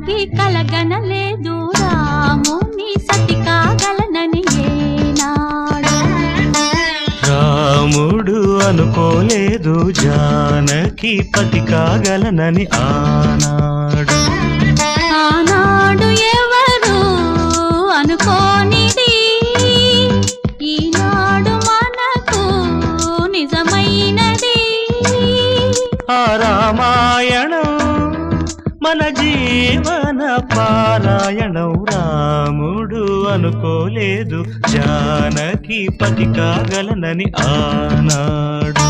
జానకి కలగనలేదు రాముని సతి కాగలనని ఏనాడు. రాముడు అనుకోలేదు జానకి పతి కాగలనని ఆనాడు. ఆనాడు ఎవరు అనుకోనిది ఈనాడు మనకు నిజమైనది. ఆ రామాయణం మన జీవన పారాయణం. రాముడు అనుకోలేదు జానకి పతి కాగలనని ఆనాడు.